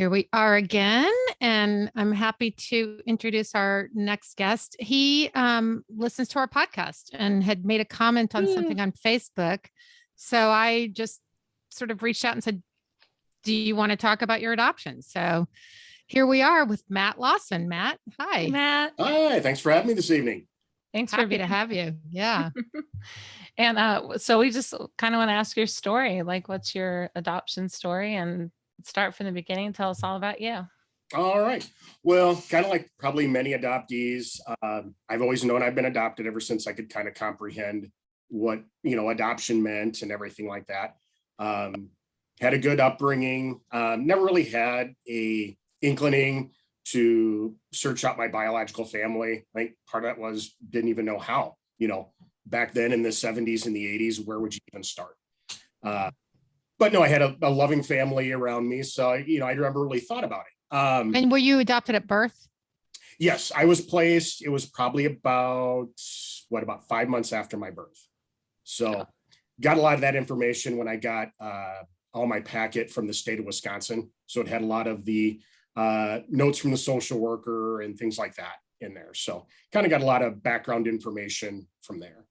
Here we are again, and I'm happy to introduce our next guest. He listens to our podcast and had made a comment on something on Facebook. So I just sort of reached out and said, do you want to talk about your adoption? So here we are with Matt Lawson. Matt, hi. Hey, Matt. Hi, thanks for having me this evening. Thanks Happy to have you. Yeah. And so we just kind of want to ask your story. Like, what's your adoption story? And start from the beginning. Tell us all about you. All right. Well, kind of like probably many adoptees, I've always known I've been adopted ever since I could kind of comprehend what, adoption meant and everything like that. Had a good upbringing, never really had a inclining to search out my biological family. I think part of that was didn't even know how, back then in the 70s and the 80s, where would you even start? But no, I had a loving family around me. So, I never really thought about it. And were you adopted at birth? Yes, I was placed. It was probably about 5 months after my birth. So got a lot of that information when I got all my packet from the state of Wisconsin. So it had a lot of the notes from the social worker and things like that in there. So kind of got a lot of background information from there.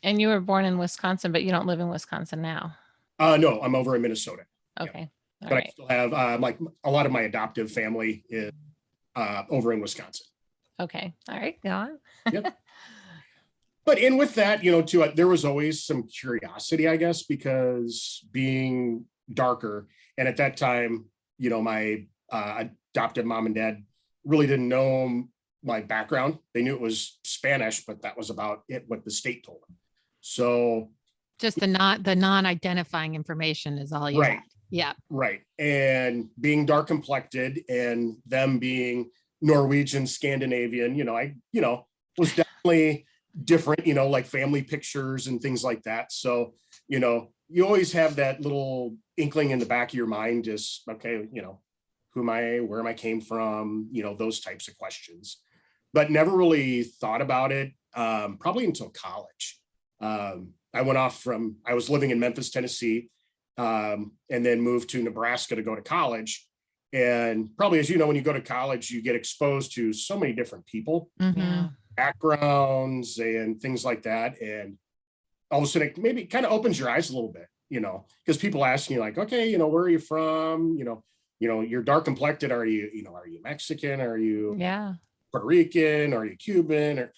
And you were born in Wisconsin, but you don't live in Wisconsin now. No, I'm over in Minnesota. Okay. Yeah. But right. I still have like a lot of my adoptive family is over in Wisconsin. Okay. All right. Go on. Yep. But in with that, too, there was always some curiosity, I guess, because being darker. And at that time, my adoptive mom and dad really didn't know my background. They knew it was Spanish, but that was about it, what the state told them. So just the non-identifying information is all you right. had. Yeah. Right. And being dark complected and them being Norwegian, Scandinavian, I was definitely different, like family pictures and things like that. So, you always have that little inkling in the back of your mind, just, okay, who am I, where am I came from, those types of questions, but never really thought about it probably until college. I was living in Memphis, Tennessee, and then moved to Nebraska to go to college. And probably, as you know, when you go to college, you get exposed to so many different people, backgrounds and things like that. And all of a sudden, it maybe kind of opens your eyes a little bit, because people ask you like, okay, where are you from? You're dark complected. Are you Mexican? Are you Puerto Rican? Are you Cuban? And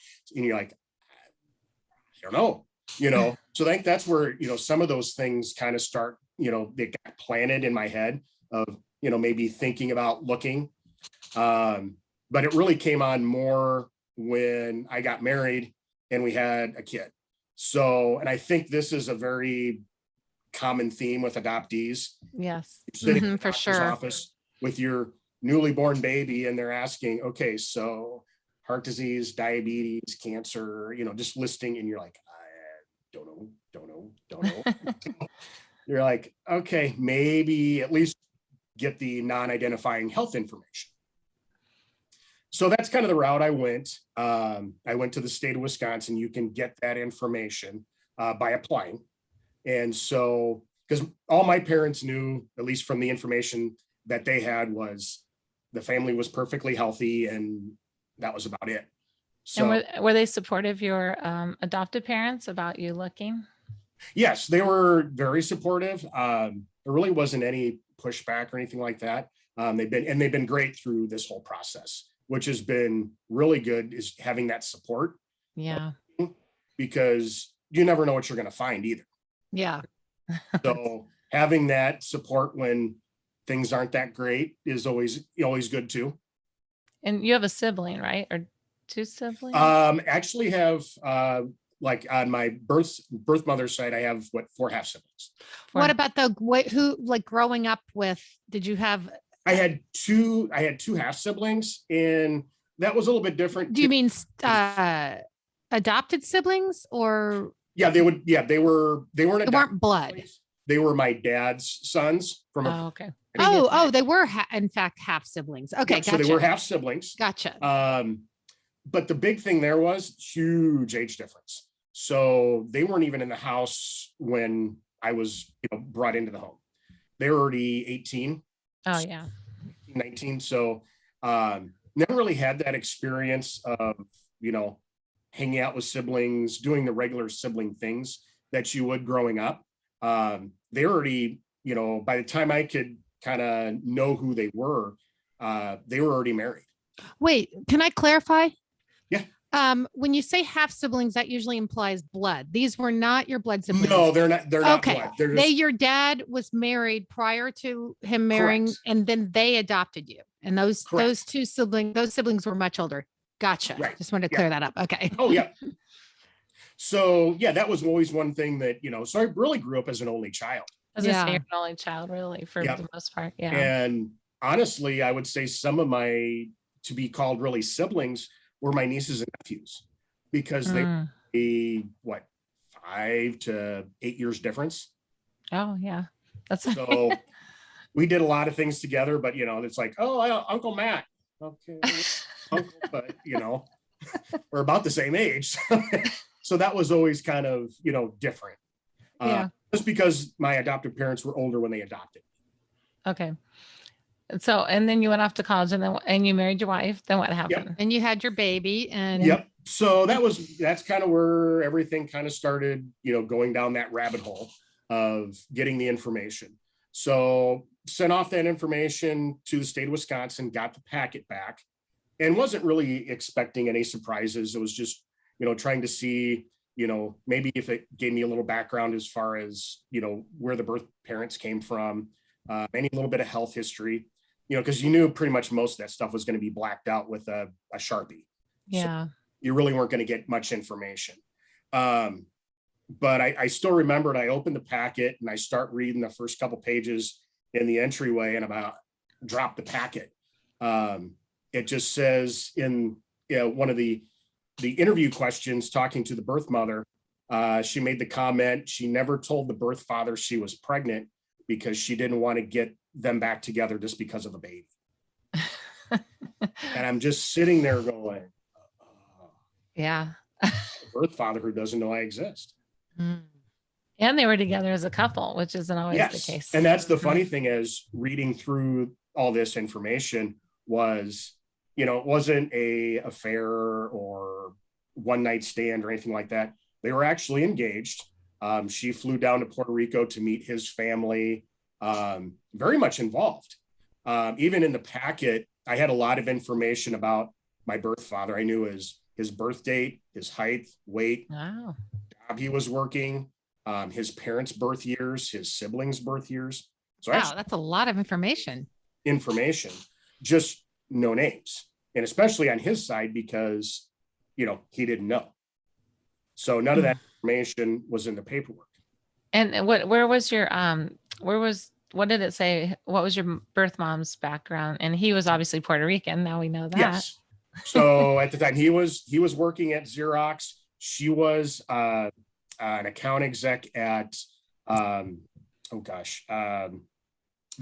you're like, I don't know. So I think that's where, some of those things kind of start, they got planted in my head of, maybe thinking about looking. But it really came on more when I got married and we had a kid. So, and I think this is a very common theme with adoptees. Yes. Sitting in the for sure. office with your newly born baby and they're asking, okay, so heart disease, diabetes, cancer, just listing, and you're like, don't know. You're like, okay, maybe at least get the non-identifying health information. So that's kind of the route I went. I went to the state of Wisconsin. You can get that information by applying. And so, because all my parents knew, at least from the information that they had, was the family was perfectly healthy and that was about it. So, and were they supportive, your adoptive parents, about you looking? Yes, they were very supportive. There really wasn't any pushback or anything like that. They've been great through this whole process, which has been really good, is having that support. Yeah. Because you never know what you're going to find either. Yeah. So having that support when things aren't that great is always good too. And you have a sibling, right? Or two siblings? Actually have like on my birth mother's side, I have 4 half siblings. What about who growing up with, did you have? I had two half siblings, and that was a little bit different. Do you mean adopted siblings or? Yeah, they weren't. They weren't blood. Siblings. They were my dad's sons from. Okay. They were in fact half siblings. Okay, yeah, gotcha. So they were half siblings. Gotcha. But the big thing there was huge age difference. So they weren't even in the house when I was brought into the home. They were already 18. Oh yeah. 19. So never really had that experience of, hanging out with siblings, doing the regular sibling things that you would growing up. They already, by the time I could kind of know who they were already married. Wait, can I clarify? Yeah. When you say half siblings, that usually implies blood. These were not your blood siblings. No, they're not. They're not okay. blood. They're just... Your dad was married prior to him marrying, Correct. and then they adopted you. And those siblings were much older. Gotcha. Right. Just wanted to clear that up. Okay. Oh yeah. So yeah, that was always one thing that, so I really grew up as an only child. As a an only child, really, for the most part. Yeah. And honestly, I would say some of my, to be called really siblings, were my nieces and nephews, because they were 5 to 8 years difference. Oh yeah. That's so we did a lot of things together, but it's like, Uncle Matt. Okay. Uncle, but we're about the same age. So that was always kind of, different. Just because my adoptive parents were older when they adopted. Okay. So, and then you went off to college, and you married your wife. Then what happened? Yep. And you had your baby, and yep. So that's kind of where everything kind of started, going down that rabbit hole of getting the information. So sent off that information to the state of Wisconsin, got the packet back, and wasn't really expecting any surprises. It was just, trying to see, maybe if it gave me a little background as far as, where the birth parents came from, any little bit of health history, because you knew pretty much most of that stuff was going to be blacked out with a Sharpie. Yeah. So you really weren't going to get much information. But I still remembered, I opened the packet and I start reading the first couple pages in the entryway, and about drop the packet. It just says in one of the interview questions, talking to the birth mother, she made the comment, she never told the birth father she was pregnant because she didn't want to get them back together just because of a baby. And I'm just sitting there going, yeah. Birth father who doesn't know I exist. And they were together as a couple, which isn't always the case. And that's the funny thing, is reading through all this information was, it wasn't a affair or one night stand or anything like that. They were actually engaged. She flew down to Puerto Rico to meet his family, very much involved. Even in the packet, I had a lot of information about my birth father. I knew his birth date, his height, weight, wow, job he was working, his parents' birth years, his siblings' birth years. So wow, that's a lot of information. Just no names. And especially on his side, because, he didn't know. So none of that information was in the paperwork. And what did it say? What was your birth mom's background? And he was obviously Puerto Rican. Now we know that. Yes. So at the time he was working at Xerox. She was an account exec at, the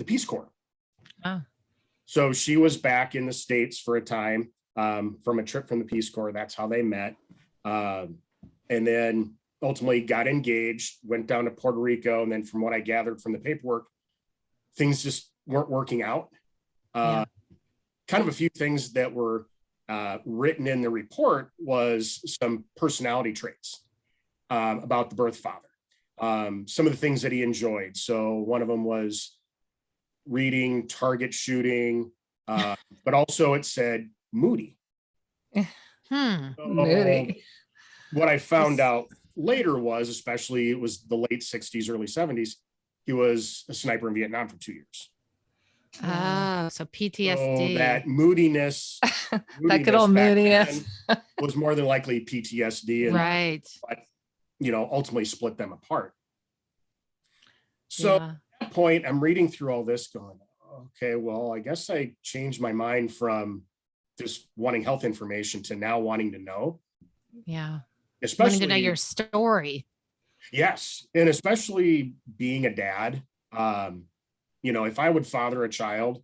Peace Corps. Oh. So she was back in the States for a time, from a trip from the Peace Corps. That's how they met. And then ultimately got engaged, went down to Puerto Rico. And then from what I gathered from the paperwork, things just weren't working out. Kind of a few things that were written in the report was some personality traits about the birth father. Some of the things that he enjoyed. So one of them was reading, target shooting, but also it said moody. Moody. What I found out later was, especially it was the late 60s, early 70s, he was a sniper in Vietnam for 2 years. Oh, so PTSD. So that moodiness, that good old moodiness was more than likely PTSD. And, right. But, ultimately split them apart. So at that point, I'm reading through all this going, okay, well, I guess I changed my mind from just wanting health information to now wanting to know. Yeah. Especially wanting to know your story. Yes. And especially being a dad, if I would father a child,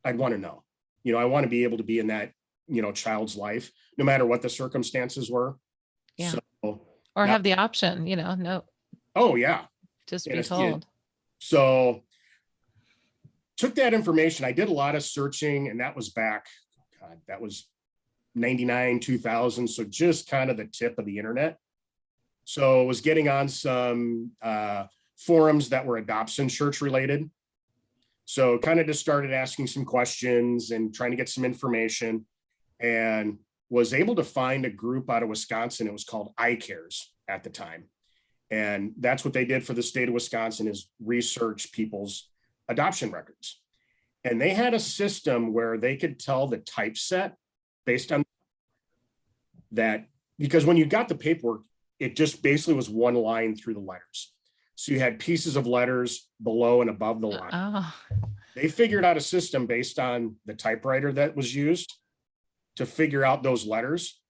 I'd want to know, I want to be able to be in that, child's life, no matter what the circumstances were. Yeah. So, or have the option, no. Oh yeah. Just be told. So took that information. I did a lot of searching, and that was back, God, that was 99, 2000. So just kind of the tip of the internet. So I was getting on some forums that were adoption church related. So kind of just started asking some questions and trying to get some information, and was able to find a group out of Wisconsin. It was called iCares at the time. And that's what they did for the state of Wisconsin, is research people's adoption records. And they had a system where they could tell the typeset based on that, because when you got the paperwork, it just basically was one line through the letters. So you had pieces of letters below and above the line. Oh, They figured out a system based on the typewriter that was used to figure out those letters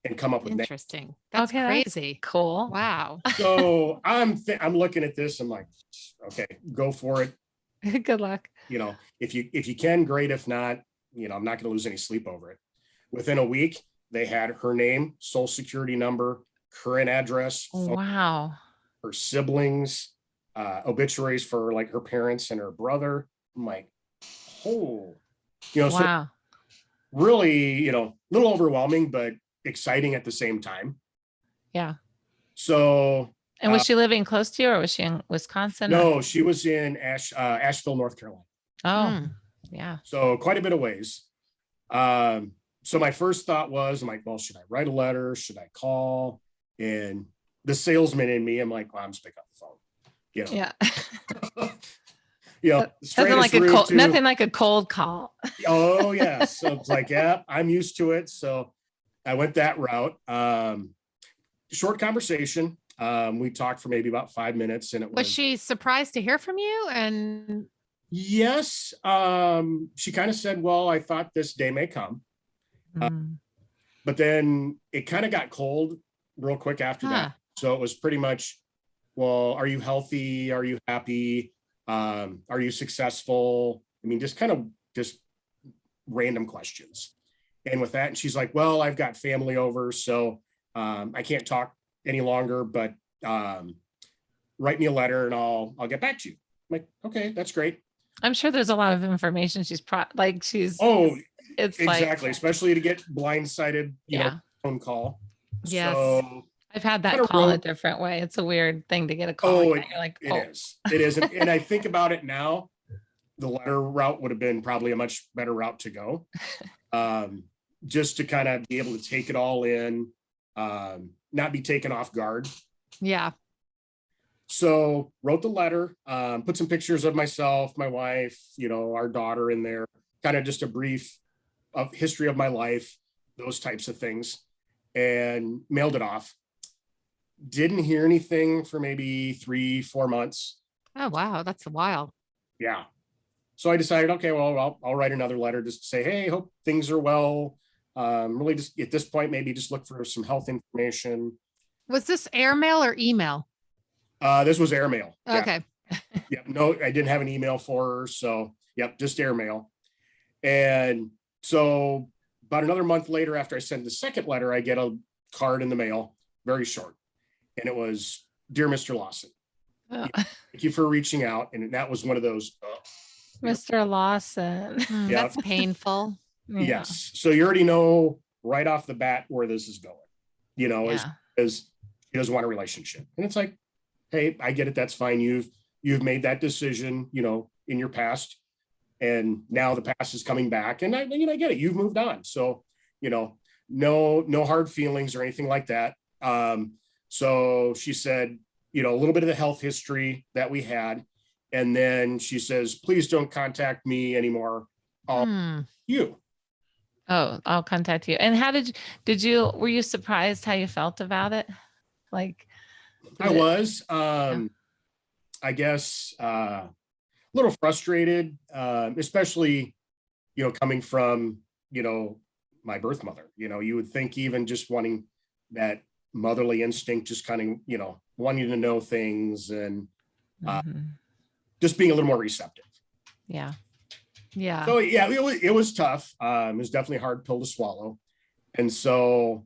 and come up with names. Interesting. That's okay, crazy. cool. Wow. So I'm looking at this. I'm like, okay, go for it. Good luck. You know, if you can, great. If not, you know, I'm not going to lose any sleep over it. Within a week, they had her name, social security number, current address, phone, Wow. her siblings, obituaries for like her parents and her brother. I'm like, oh, you know, so Wow. really, you know, a little overwhelming, but exciting at the same time. Yeah. So, And was she living close to you, or was she in Wisconsin? no, she was in Asheville, North Carolina. Oh, yeah. So quite a bit of ways. So my first thought was, I'm like, well, should I write a letter? Should I call? And the salesman in me, I'm like, well, I'm just picking up the phone. You know, Yeah. you know, Nothing like a cold call. Oh yes. So it's like, yeah, I'm used to it. So I went that route. Short conversation. We talked for maybe about 5 minutes, and it Was she surprised to hear from you? And yes. She kind of said, well, I thought this day may come. But then it kind of got cold real quick after that. So it was pretty much, well, are you healthy? Are you happy? Are you successful? I mean, just random questions. And with that, and she's like, well, I've got family over, so I can't talk any longer, but write me a letter and I'll get back to you. I'm like, okay, that's great. I'm sure there's a lot of information she's it's exactly, especially to get blindsided, you know, phone call. Yes. So I've had that call a different way. It's a weird thing to get a call. You're like, it is. And I think about it now, the letter route would have been probably a much better route to go. Just to kind of be able to take it all in, not be taken off guard. Yeah. So wrote the letter, put some pictures of myself, my wife, you know, our daughter in there, kind of just a brief of history of my life, those types of things, and mailed it off. Didn't hear anything for maybe 3-4 months. Oh, wow. That's a while. Yeah. So I decided, okay, well, I'll write another letter just to say, hey, hope things are well. Really just at this point, maybe just look for some health information. Was this airmail or email? This was airmail. Okay. Yeah. No, I didn't have an email for her. So yep, just airmail. And so about another month later, after I sent the second letter, I get a card in the mail, very short. And it was, Dear Mr. Lawson, thank you for reaching out. And that was one of those, Mr. Lawson. That's painful. Yes. So you already know right off the bat where this is going, you know, as he doesn't want a relationship. And it's like, hey, I get it. That's fine. You've made that decision, you know, in your past, and now the past is coming back, and I get it. You've moved on. So, you know, no hard feelings or anything like that. So she said, you know, a little bit of the health history that we had. And then she says, please don't contact me anymore. You. Oh, I'll contact you. And how were you surprised how you felt about it? Like, I was, I guess, a little frustrated, especially, you know, coming from, you know, my birth mother. You know, you would think even just wanting that motherly instinct, just kind of, you know, wanting to know things and just being a little more receptive. Yeah. Yeah. So yeah, it was tough. It was definitely a hard pill to swallow. And so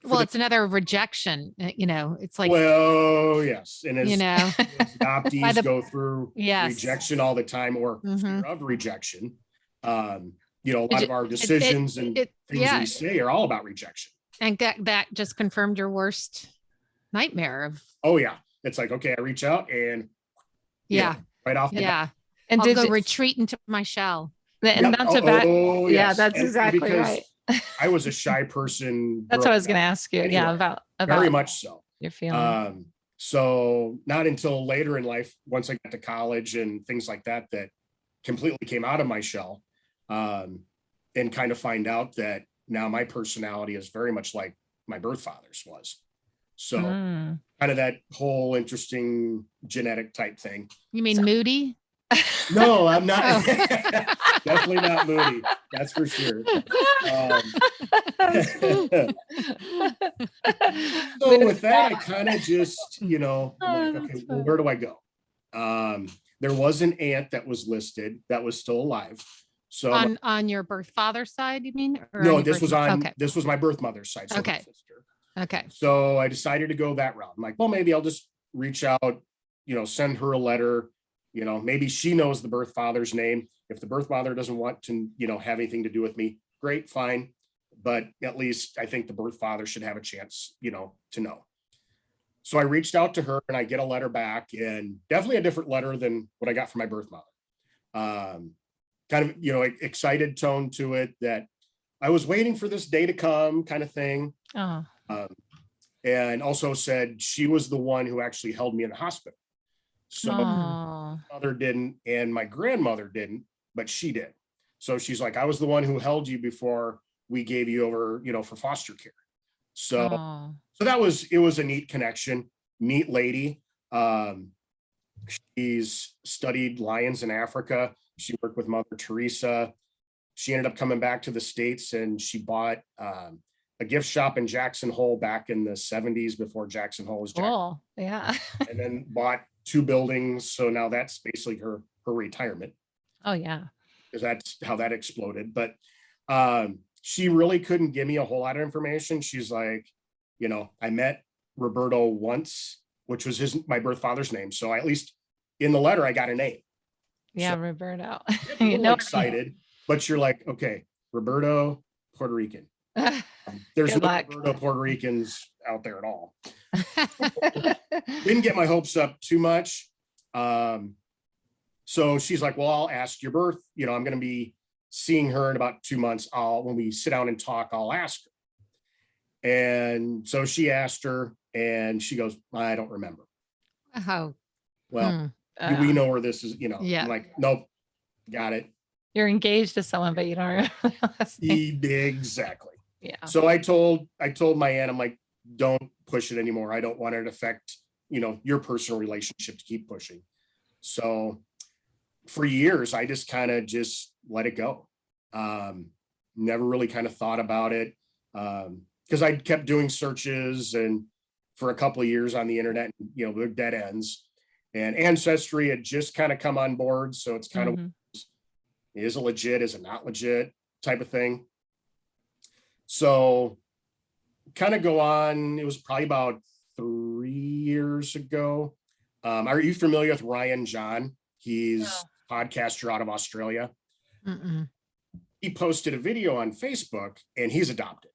Well, it's another rejection, it's like, well, yes. And as By adoptees the- go through yes. rejection all the time, or Mhm. fear of rejection, a lot Did of our decisions and things yeah. we say are all about rejection. And that just confirmed your worst nightmare of, Oh yeah. It's like, okay, I reach out and yeah. right off the bat. Yeah. And I'll did go you, retreat into my shell. and Yep. that's about, Oh, yeah, yes. that's And exactly because right. I was a shy person. That's what I was growing going to up ask you. anyway. Yeah. About Very much so. your feeling. So not until later in life, once I got to college and things like that, that completely came out of my shell, and kind of find out that now my personality is very much like my birth father's was. So kind of that whole interesting genetic type thing. You mean moody? No, I'm not. Oh. Definitely not moody. That's for sure. So with that, I kind of just, I'm like, okay, well, where do I go? There was an aunt that was listed that was still alive. So on your birth father's side, you mean? Or no, your this birth was mother? on, Okay. this was my birth mother's side. So her Okay. sister. Okay. So I decided to go that route. I'm like, well, maybe I'll just reach out, send her a letter. Maybe she knows the birth father's name. If the birth father doesn't want to, have anything to do with me, great, fine. But at least I think the birth father should have a chance, to know. So I reached out to her and I get a letter back, and definitely a different letter than what I got from my birth mother. Kind of, excited tone to it, that I was waiting for this day to come, kind of thing. Oh. And also said she was the one who actually held me in the hospital. So my mother didn't, and my grandmother didn't, but she did. So she's like, I was the one who held you before we gave you over, for foster care. So it was a neat connection, neat lady. She's studied lions in Africa. She worked with Mother Teresa. She ended up coming back to the States, and she bought a gift shop in Jackson Hole back in the 70s, before Jackson Hole was cool. Yeah. and then bought 2 buildings. So now that's basically her retirement. Oh yeah. Because that's how that exploded. But she really couldn't give me a whole lot of information. She's like, I met Roberto once, which was my birth father's name. So at least in the letter, I got a name. Yeah, So Roberto. excited, but you're like, okay, Roberto, Puerto Rican. There's no Roberto Puerto Ricans out there at all. Didn't get my hopes up too much. So she's like, well, I'll ask your birth. I'm going to be seeing her in about 2 months. When we sit down and talk, I'll ask her. And so she asked her, and she goes, I don't remember. Oh, well, do we know where this is? Yeah. I'm like, nope, got it. You're engaged to someone, but you don't remember the last name. Exactly. Yeah. So I told my aunt, I'm like, don't push it anymore. I don't want it to affect, your personal relationship to keep pushing. So for years, I just kind of just let it go. Never really kind of thought about it. Because I kept doing searches and for a couple of years on the internet, they're dead ends, and Ancestry had just kind of come on board. So it's kind of, is it legit? Is it not legit type of thing? So kind of go on. It was probably about 3 years ago. Are you familiar with Ryan John? He's a podcaster out of Australia. He posted a video on Facebook, and he's adopted.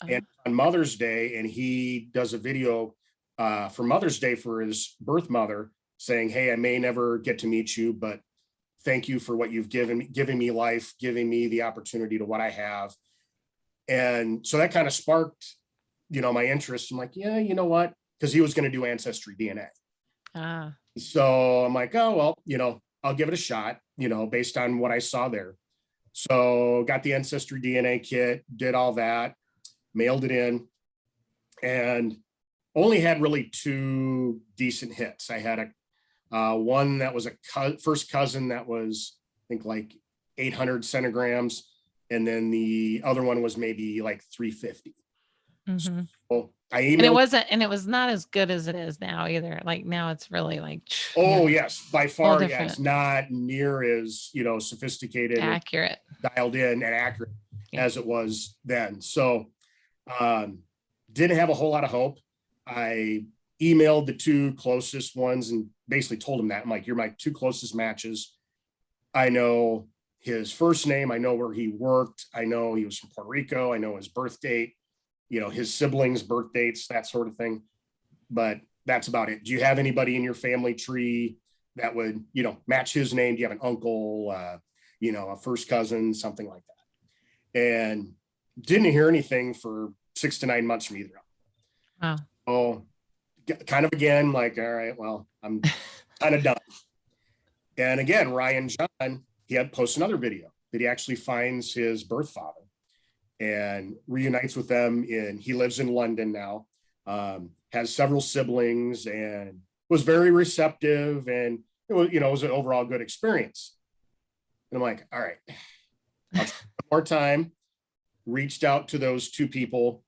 And on Mother's Day, and he does a video for Mother's Day for his birth mother, saying, hey, I may never get to meet you, but thank you for what you've giving me life, giving me the opportunity to what I have. And so that kind of sparked, my interest. I'm like, yeah, you know what? Because he was going to do Ancestry DNA. So I'm like, oh, well, I'll give it a shot, based on what I saw there. So got the Ancestry DNA kit, did all that, mailed it in, and only had really 2 decent hits. I had one that was a first cousin that was, I think, like 800 centigrams. And then the other one was maybe like 350. So I emailed, and it was not as good as it is now either. Like now it's really like, yes, by far. Yeah, it's not near as, sophisticated, accurate, dialed in and accurate as it was then. So, didn't have a whole lot of hope. I emailed the two closest ones and basically told them that. I'm like, you're my two closest matches. I know his first name. I know where he worked. I know he was from Puerto Rico. I know his birth date, his siblings' birth dates, that sort of thing. But that's about it. Do you have anybody in your family tree that would, match his name? Do you have an uncle, a first cousin, something like that? And didn't hear anything for 6 to 9 months from either of them. Wow. So kind of again, like, all right, well, I'm kind of done. And again, Ryan John, he had posted another video that he actually finds his birth father and reunites with them. He lives in London now, has several siblings, and was very receptive, and it was an overall good experience. And I'm like, all right, I'll try one more time. Reached out to those two people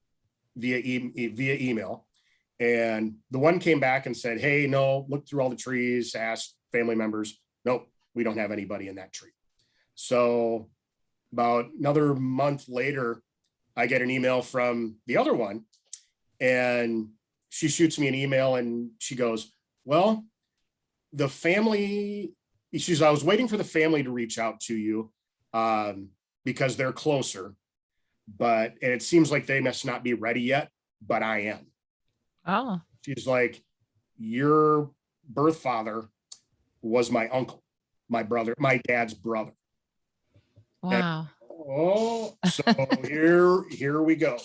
via email, and the one came back and said, hey, no, look through all the trees, asked family members. Nope, we don't have anybody in that tree. So about another month later, I get an email from the other one, and she shoots me an email and she goes, well, the family, I was waiting for the family to reach out to you because they're closer, and it seems like they must not be ready yet, but I am. Oh. She's like, your birth father was my uncle, my brother, my dad's brother. Wow. And, so here we go.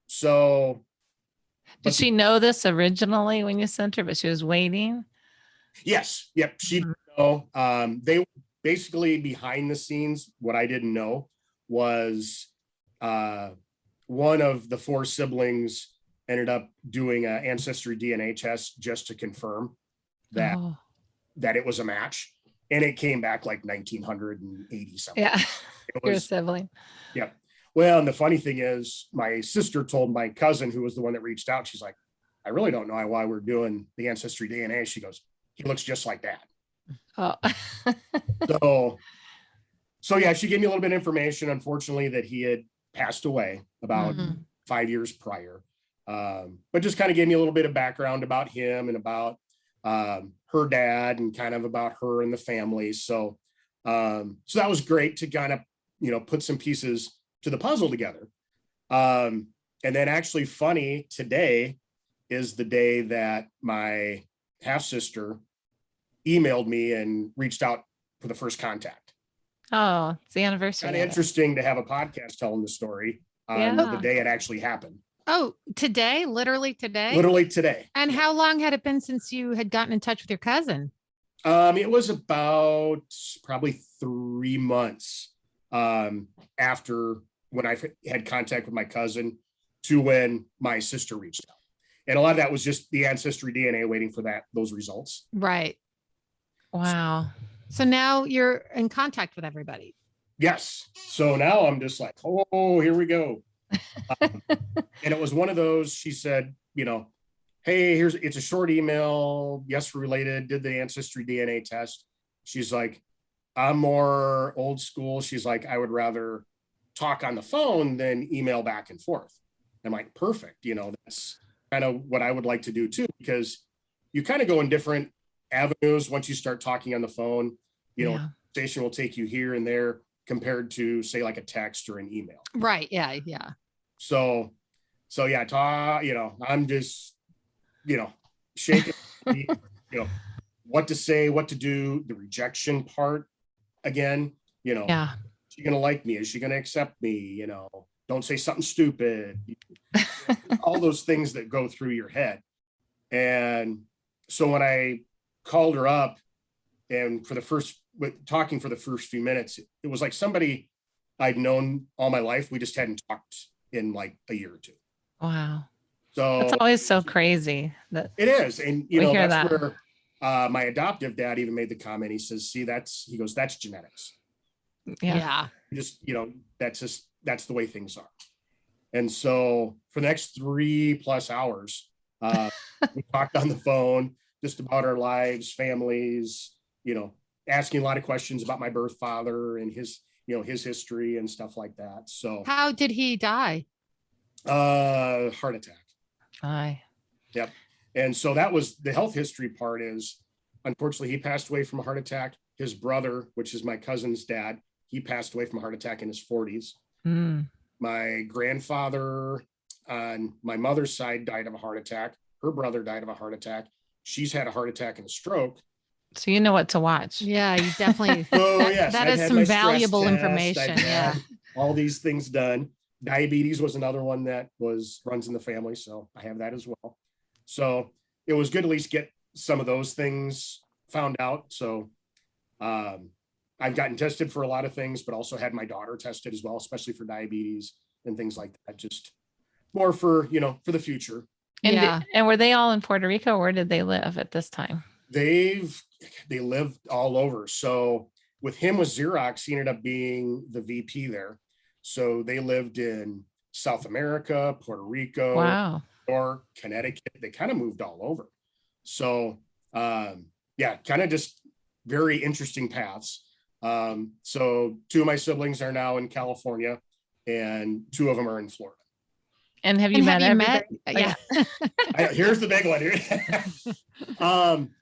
So did she know this originally when you sent her, but she was waiting? Yes. Yep. She didn't know. They were basically behind the scenes. What I didn't know was one of the 4 siblings ended up doing an ancestry DNA test just to confirm that it was a match, and it came back like 1980 something. Yeah, You're a sibling. Yeah. Well, and the funny thing is, my sister told my cousin, who was the one that reached out, she's like, I really don't know why we're doing the ancestry DNA. She goes, he looks just like that. Oh. So yeah, she gave me a little bit of information, unfortunately, that he had passed away about 5 years prior. But just kind of gave me a little bit of background about him and about her dad and kind of about her and the family. So that was great to kind of, put some pieces to the puzzle together. And then actually funny, today is the day that my half sister emailed me and reached out for the first contact. Oh, it's the anniversary. Kind of interesting to have a podcast telling the story on the day it actually happened. Oh, today? Literally today? Literally today. And how long had it been since you had gotten in touch with your cousin? It was about probably 3 months after when I had contact with my cousin to when my sister reached out. And a lot of that was just the ancestry DNA waiting for those results. Right. Wow. So now you're in contact with everybody. Yes. So now I'm just like, oh, here we go. And it was one of those, she said, hey, it's a short email. Yes, related, did the ancestry DNA test. She's like, I'm more old school. She's like, I would rather talk on the phone than email back and forth. I'm like, perfect. That's kind of what I would like to do too, because you kind of go in different avenues once you start talking on the phone. Conversation will take you here and there compared to, say, like a text or an email. Right. Yeah. Yeah. So yeah, I'm just, shaking, what to say, what to do, the rejection part again, Yeah. is she going to like me? Is she going to accept me? Don't say something stupid, all those things that go through your head. And so when I called her up and talking for the first few minutes, it was like somebody I'd known all my life. We just hadn't talked in like a year or two. Wow. So it's always so crazy that it is. And that's that. where my adoptive dad even made the comment. He says, see, that's genetics. Yeah. Just, that's the way things are. And so for the next 3+ hours, we talked on the phone just about our lives, families, asking a lot of questions about my birth father and his history and stuff like that. So how did he die? Heart attack. Aye. Yep. And so that was the health history part is, unfortunately, he passed away from a heart attack. His brother, which is my cousin's dad, he passed away from a heart attack in his 40s. Mm. My grandfather on my mother's side died of a heart attack. Her brother died of a heart attack. She's had a heart attack and a stroke. So you know what to watch. Yeah, you definitely. Oh, that, yes. that I've is had some my stress valuable test. information. I've had Yeah. all these things done. Diabetes was another one that runs in the family. So I have that as well. So it was good to at least get some of those things found out. So I've gotten tested for a lot of things, but also had my daughter tested as well, especially for diabetes and things like that. Just more for, for the future. And Yeah. and were they all in Puerto Rico? Where did they live at this time? They lived all over. So with him with Xerox, he ended up being the VP there. So they lived in South America, Puerto Rico, Wow. New York, Connecticut. They kind of moved all over. So yeah, kind of just very interesting paths. So 2 of my siblings are now in California and 2 of them are in Florida. And have you And met have you everybody? met? Yeah. Here's the big one here.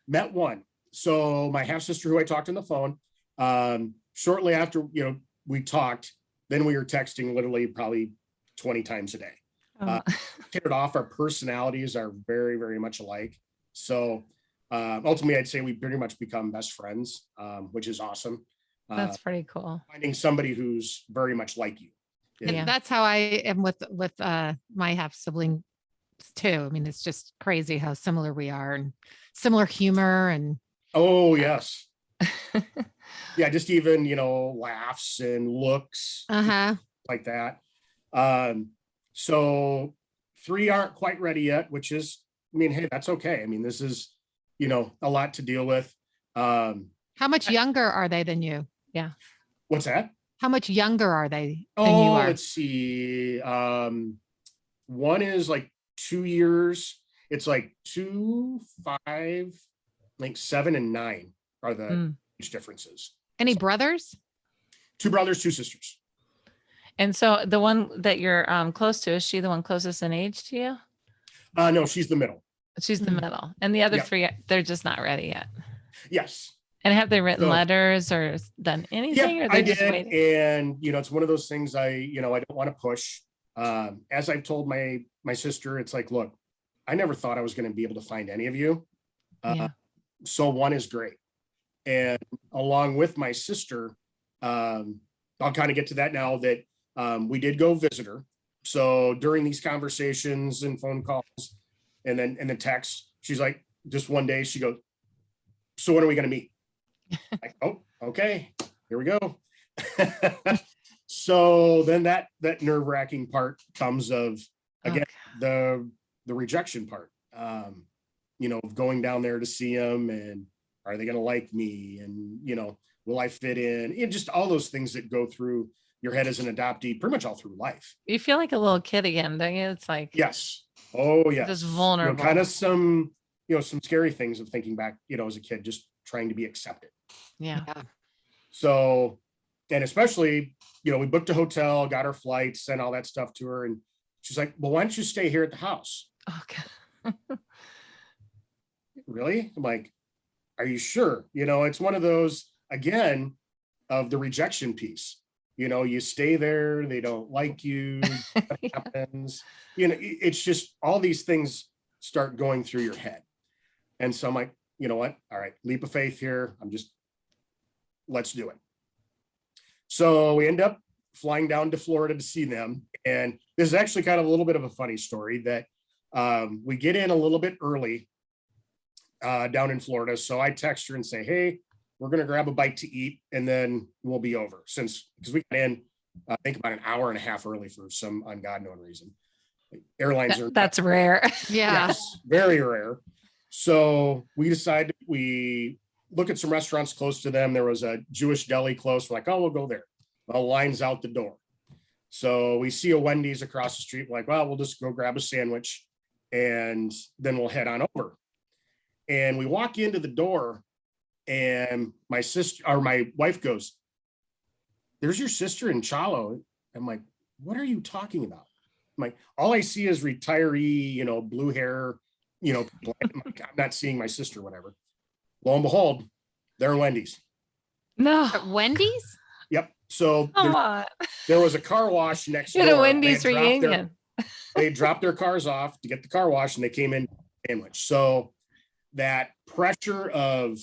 Met one. So my half sister who I talked on the phone, shortly after, we talked, then we were texting literally probably 20 times a day. Oh. Hit it off. Our personalities are very, very much alike. So ultimately, I'd say we pretty much become best friends, which is awesome. That's pretty cool. Finding somebody who's very much like you. Yeah. That's how I am with my half sibling too. I mean, it's just crazy how similar we are and similar humor and. Oh, yes. Yeah, just even, laughs and looks like that. So 3 aren't quite ready yet, which is, hey, that's okay. This is, a lot to deal with. How much younger are they than you? Yeah. What's that? How much younger are they than you are? Let's see. One is like 2 years. It's like 2, 5, like 7 and 9 are the age differences. Any brothers? 2 brothers, 2 sisters. And so the one that you're close to, is she the one closest in age to you? No, she's the middle. She's the middle. And the other 3, they're just not ready yet. Yes. And have they written letters or done anything? Yeah, or they I just did. waiting? And, it's one of those things I don't want to push. As I've told my sister, it's like, look, I never thought I was going to be able to find any of you. So one is great. And along with my sister, I'll kind of get to that now that we did go visit her. So during these conversations and phone calls and then the text, she's like, just one day she goes, so when are we going to meet? Like, oh, okay, here we go. So then that nerve-wracking part comes of, again, the rejection part, going down there to see them and are they going to like me? And, will I fit in? And just all those things that go through your head as an adoptee, pretty much all through life. You feel like a little kid again, don't you? It's like, yes. Oh, yes. Just vulnerable. Kind of some scary things of thinking back, as a kid, just trying to be accepted. Yeah. So, and especially, we booked a hotel, got her flights, sent all that stuff to her. And she's like, well, why don't you stay here at the house? Okay. Really? I'm like, are you sure? It's one of those, again, of the rejection piece. You stay there, they don't like you, what happens? It's just all these things start going through your head. And so I'm like, you know what? All right, leap of faith here. Let's do it. So we end up flying down to Florida to see them. And this is actually kind of a little bit of a funny story that we get in a little bit early down in Florida. So I text her and say, hey, we're going to grab a bite to eat and then we'll be over because we got in, I think about an hour and a half early for some unknown reason. Airlines that's rare. Yeah. Yes, very rare. So we decided we look at some restaurants close to them. There was a Jewish deli close. We're like, oh, we'll go there. Well, line's out the door. So we see a Wendy's across the street. We're like, well, we'll just go grab a sandwich and then we'll head on over. And we walk into the door and my wife goes, there's your sister and Chalo. I'm like, what are you talking about? like, all I see is retiree, blue hair, people. I'm not seeing my sister, whatever. Lo and behold, they're Wendy's. No. At Wendy's? Yep. So Come on. there was a car wash next Get door. a Wendy's reunion. They dropped their cars off to get the car wash, and they came in sandwich. So that pressure of,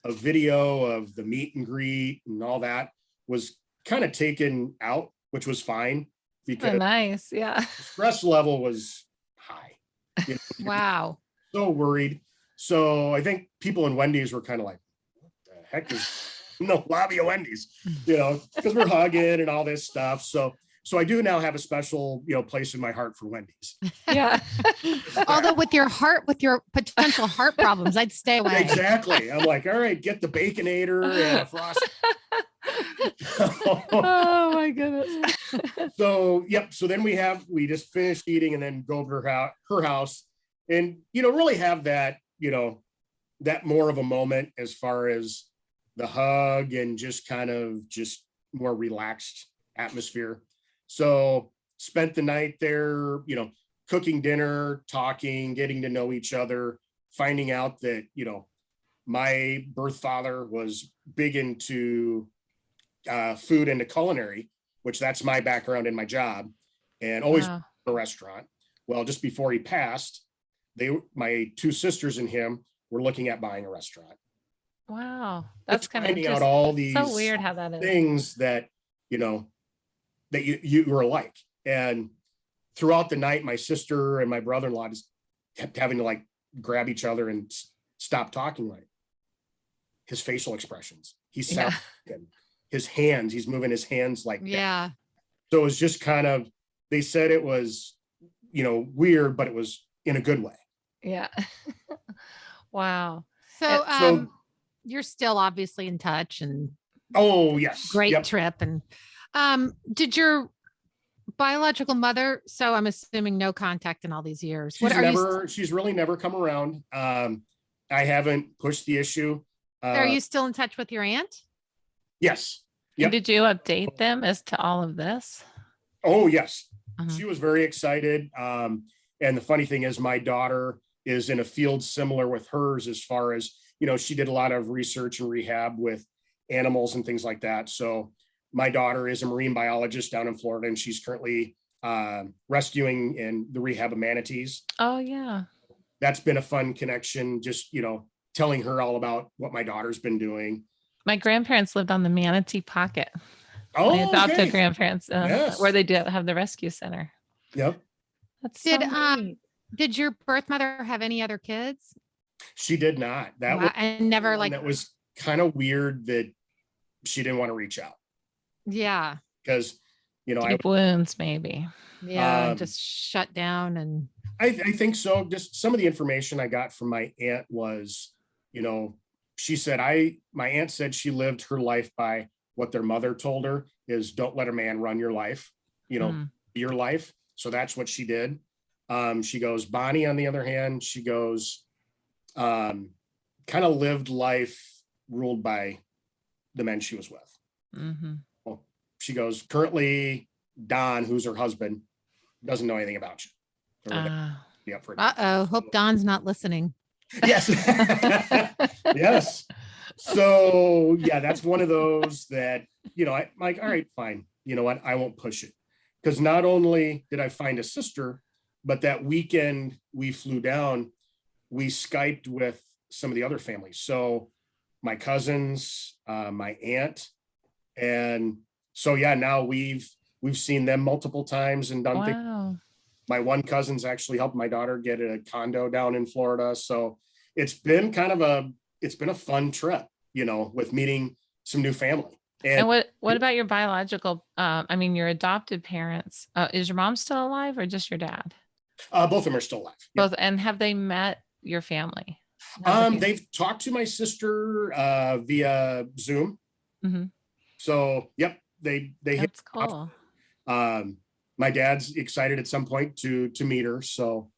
a video of the meet and greet and all that was kind of taken out, which was fine because nice. Yeah. the stress level was high. Wow. So worried. So I think people in Wendy's were kind of like, what the heck is in the lobby of Wendy's, because we're hugging and all this stuff. So I do now have a special, place in my heart for Wendy's. Yeah. Although with your potential heart problems, I'd stay away. Exactly. I'm like, all right, get the Baconator and a Frost. Oh my goodness. So, yep. So then we just finished eating and then go over to her house and, really have that, that more of a moment as far as the hug and just kind of just more relaxed atmosphere. So spent the night there, cooking dinner, talking, getting to know each other, finding out that, my birth father was big into food and culinary, which that's my background in my job, and always Wow. a restaurant. Well, just before he passed, my two sisters and him were looking at buying a restaurant. Wow. That's kind of finding out all these so weird how that is. things that, that you were alike. And throughout the night, my sister and my brother-in-law just kept having to like grab each other and stop talking. Like his facial expressions, he's his hands, he's moving his hands like yeah. that. So it was just kind of, they said it was, weird, but it was in a good way. Yeah. Wow. So you're still obviously in touch and oh yes, great trip. And did your biological mother, so I'm assuming no contact in all these years. She's really never come around. I haven't pushed the issue. Are you still in touch with your aunt? Yes. Yep. Yep. Did you update them as to all of this? Oh yes. Uh-huh. She was very excited. And the funny thing is my daughter is in a field similar with hers as far as, she did a lot of research and rehab with animals and things like that. So my daughter is a marine biologist down in Florida, and she's currently rescuing in the rehab of manatees. Oh yeah. That's been a fun connection. Just, telling her all about what my daughter's been doing. My grandparents lived on the Manatee Pocket. Oh, my adopted okay. grandparents, Yes. where they do have the rescue center. Yep. That's so neat. Did your birth mother have any other kids? She did not. And never like that was kind of weird that she didn't want to reach out. Yeah. Because, deep wounds, maybe. Yeah. Just shut down. And I think so. Just some of the information I got from my aunt was, she said, my aunt said she lived her life by what their mother told her is don't let a man run your life, your life. So that's what she did. She goes, Bonnie, on the other hand, she goes, kind of lived life ruled by the men she was with. Mm-hmm. Well, she goes, currently Don, who's her husband, doesn't know anything about you. Hope Don's not listening. Yes. Yes. So yeah, that's one of those that, I'm like, all right, fine. You know what? I won't push it. Because not only did I find a sister, but that weekend we flew down, we Skyped with some of the other families. So my cousins, my aunt. And so, yeah, now we've seen them multiple times and done things. Wow. My one cousin's actually helped my daughter get a condo down in Florida. So it's been a fun trip, with meeting some new family. And what about your biological, your adopted parents? Is your mom still alive or just your dad? Both of them are still alive. Both. Yep. And have they met your family? They've talked to my sister via Zoom. Mm-hmm. So, yep, they That's cool. My dad's excited at some point to meet her. So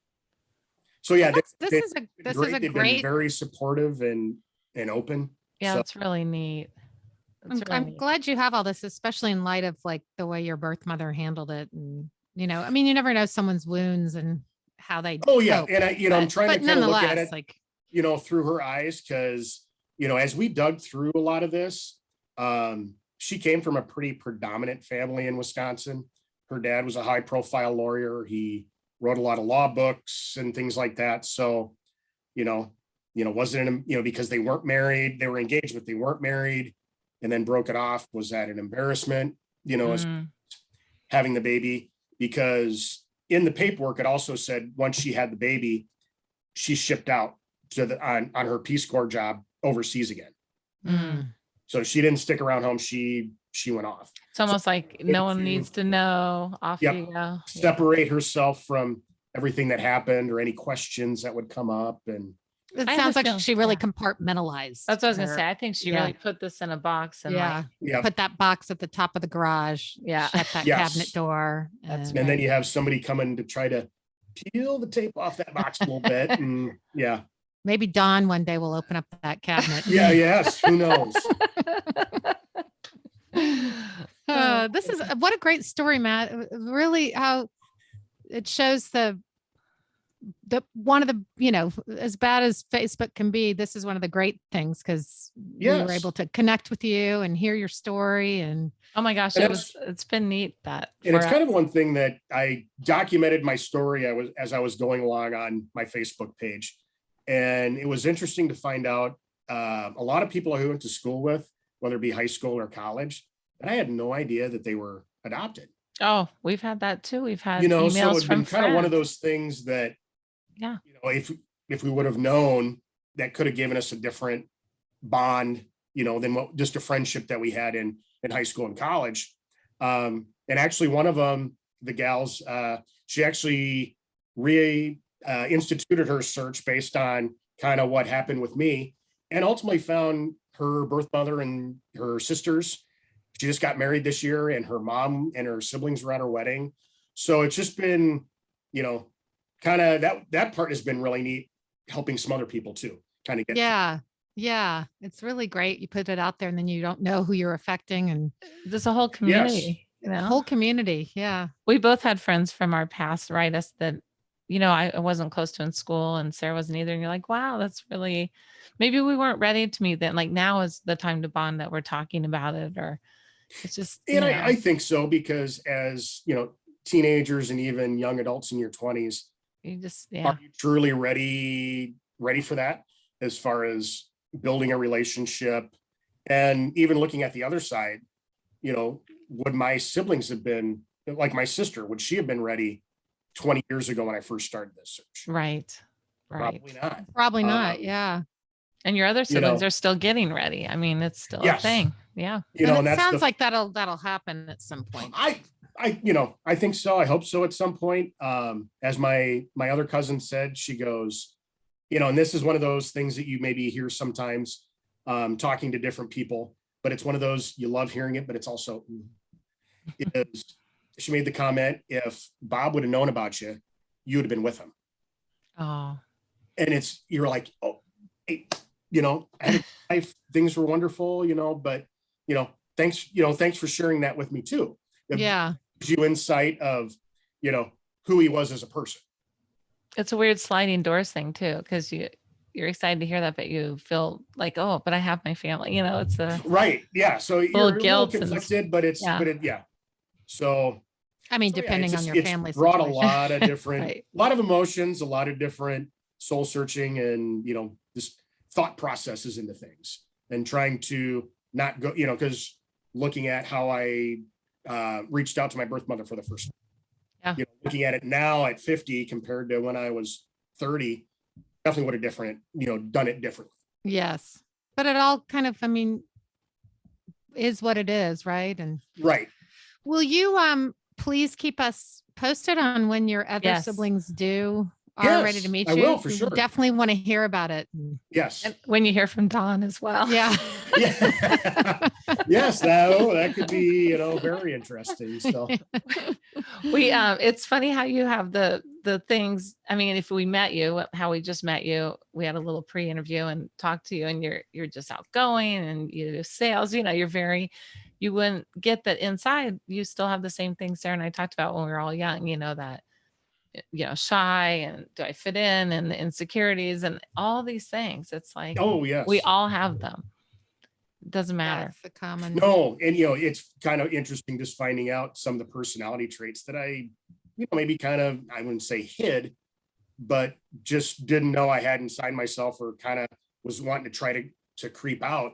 yeah, this is a they've been very supportive and open. Yeah, so, that's really neat. I'm glad you have all this, especially in light of like the way your birth mother handled it. And I mean, you never know someone's wounds and how they Oh yeah. cope, And I'm trying to but kind of look at nonetheless, it, like, through her eyes. Cause, as we dug through a lot of this, she came from a pretty predominant family in Wisconsin. Her dad was a high profile lawyer. He wrote a lot of law books and things like that. So, wasn't, because they weren't married, they were engaged, but they weren't married and then broke it off. Was that an embarrassment, as having the baby? Because in the paperwork, it also said once she had the baby, she shipped out to on her Peace Corps job overseas again. So she didn't stick around home. She went off. It's almost like no one needs to know. Off you go. Separate herself from everything that happened or any questions that would come up. And it I sounds have a like she really compartmentalized. That's what I was gonna say. I think she really put this in a box and put that box at the top of the garage. Shut that cabinet door. And then you have somebody coming to try to peel the tape off that box a little bit. And maybe Dawn one day will open up that cabinet. Yes. Who knows? This is what a great story, Matt. Really, how it shows the one of the, as bad as Facebook can be, this is one of the great things because we were able to connect with you and hear your story. And oh my gosh, it's been neat that. And it's kind of one thing that I documented my story as I was going along on my Facebook page. And it was interesting to find out a lot of people who went to school with, whether it be high school or college, and I had no idea that they were adopted. Oh, we've had that too. We've had emails so it's from been kind of one of those things that, if we would have known, that could have given us a different bond, than what just a friendship that we had in high school and college. And actually one of them, the gals, she actually instituted her search based on kind of what happened with me, and ultimately found her birth mother and her sisters. She just got married this year, and her mom and her siblings were at her wedding. So it's just been, kind of that part has been really neat, helping some other people too, kind of get. Yeah. It's really great. You put it out there and then you don't know who you're affecting, and there's a whole community, whole community. Yeah. We both had friends from our past write us that, I wasn't close to in school, and Sarah wasn't either. And you're like, wow, that's really, maybe we weren't ready to meet then. Like now is the time to bond that we're talking about it, or it's just. And I think so, because as, teenagers and even young adults in your 20s, you just, are you truly ready for that, as far as building a relationship? And even looking at the other side, would my siblings have been, like my sister, would she have been ready 20 years ago when I first started this search? Right. Probably not. Yeah. And your other siblings are still getting ready. I mean, it's still a thing. Yeah. And it sounds like that'll happen at some point. I think so. I hope so at some point. As my other cousin said, she goes, and this is one of those things that you maybe hear sometimes, talking to different people, but it's one of those, you love hearing it, but it's also, she made the comment, if Bob would have known about you, you would have been with him. Oh. And you're like, oh, hey, life, things were wonderful, but, thanks for sharing that with me too. Yeah. Gives you insight of, who he was as a person. It's a weird sliding doors thing too, because you're excited to hear that, but you feel like, oh, but I have my family, it's a right. Yeah. So you're guilt a little conflicted, but it's, So, I mean, depending on your family, brought a lot of different, right. a lot of emotions, a lot of different soul searching, and, just thought processes into things, and trying to not go, because looking at how I reached out to my birth mother for the first time. Looking at it now at 50 compared to when I was 30, definitely would have done it differently. Yes. But it all kind of, is what it is, right? And right. Will you please keep us posted on when your other siblings are ready to meet you? I will, for sure. Definitely want to hear about it. Yes. And when you hear from Dawn as well. Yeah. Yes, that could be, very interesting. So it's funny how you have the things. I mean, if we met you, how we just met you, we had a little pre-interview and talked to you, and you're just outgoing, and you do sales, you're very you wouldn't get that inside. You still have the same thing Sarah and I talked about when we were all young, that, shy and do I fit in, and the insecurities and all these things. It's like, Oh, yes. we all have them. It doesn't matter. That's the common. No. And, it's kind of interesting just finding out some of the personality traits that I, maybe kind of, I wouldn't say hid, but just didn't know I had inside myself, or kind of was wanting to try to creep out.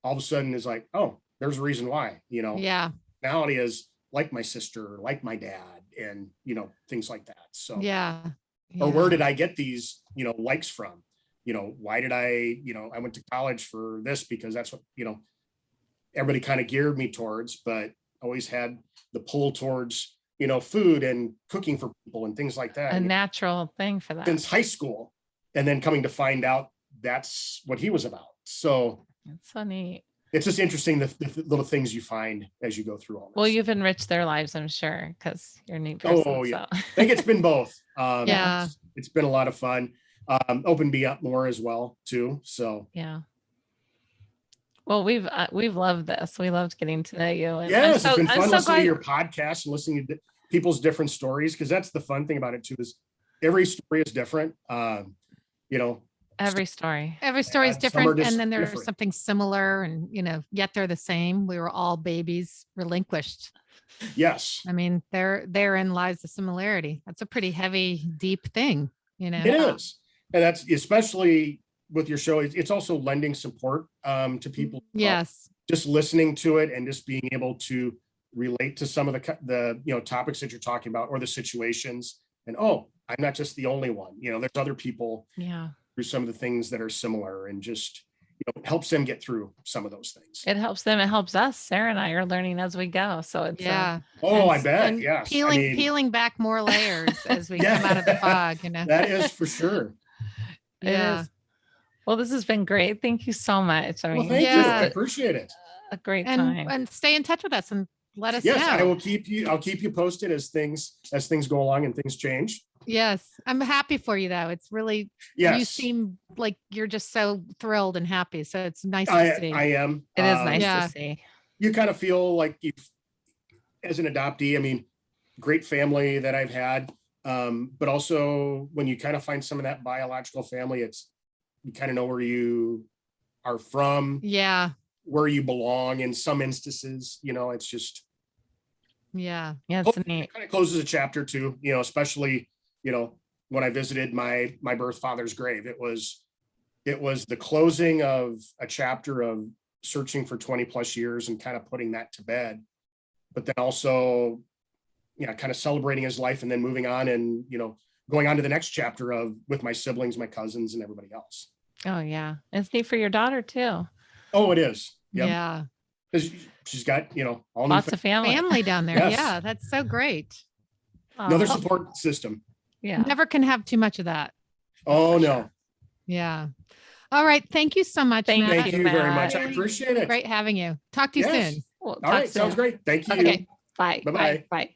All of a sudden is like, oh, there's a reason why, Yeah. personality is like my sister, like my dad, and, things like that. So, Yeah. or where did I get these, likes from? Why did I went to college for this, because that's what, everybody kind of geared me towards, but always had the pull towards, food and cooking for people and things like that. A natural thing for that. Since high school, and then coming to find out that's what he was about. So It's so neat. it's just interesting, the little things you find as you go through all this. Well, you've enriched their lives, I'm sure, because you're a neat person. Oh, yeah. So. I think it's been both. Yeah. It's been a lot of fun. Opened me up more as well too. So Yeah. Well, we've loved this. We loved getting to know you. And yes, it's been fun listening glad. to your podcast and listening to people's different stories, because that's the fun thing about it too, is every story is different. Every story. Every story is some are different, just and then there's different. something similar, and yet they're the same. We were all babies relinquished. Yes, I mean, therein lies the similarity. That's a pretty heavy, deep thing, it is. And that's especially with your show. It's also lending support to people. Yes. Just listening to it and just being able to relate to some of the topics that you're talking about, or the situations. And I'm not just the only one. There's other people. Yeah. Through some of the things that are similar, and just helps them get through some of those things. It helps them. It helps us. Sarah and I are learning as we go. So it's Yeah. I bet. And Yes. peeling back more layers as we come out of the fog. That is for sure. Yeah. Well, this has been great. Thank you so much. I mean, Thank you. Yeah. I appreciate it. a great time. And stay in touch with us and let us Yes, know. I will keep you posted as things go along and things change. Yes. I'm happy for you though. It's really, you Yes, seem like you're just so thrilled and happy. So it's nice to see. I am. It is nice Yeah. to see. You kind of feel like as an adoptee, I mean, great family that I've had. But also when you kind of find some of that biological family, you kind of know where you are from, Yeah. where you belong in some instances. It's just, Yeah. Yeah, it's it neat. kind of closes a chapter too, especially, when I visited my birth father's grave. It was the closing of a chapter of searching for 20 plus years and kind of putting that to bed, but then also, kind of celebrating his life and then moving on and, going on to the next chapter with my siblings, my cousins, and everybody else. Oh yeah. It's neat for your daughter too. Oh, it is. Yep. Yeah. 'Cause she's got, all new Lots of family. Family down there. Yes. Yeah. That's so great. another Oh, support system. yeah. Never can have too much of that. Oh, For no. sure. Yeah. All right. Thank you so much. Thank Matt. Thank you very Matt. much. I appreciate it. Great having you. Talk to you Yes. soon. We'll All talk right. Sounds soon. great. Thank you. Okay. Bye. Bye-bye. Bye.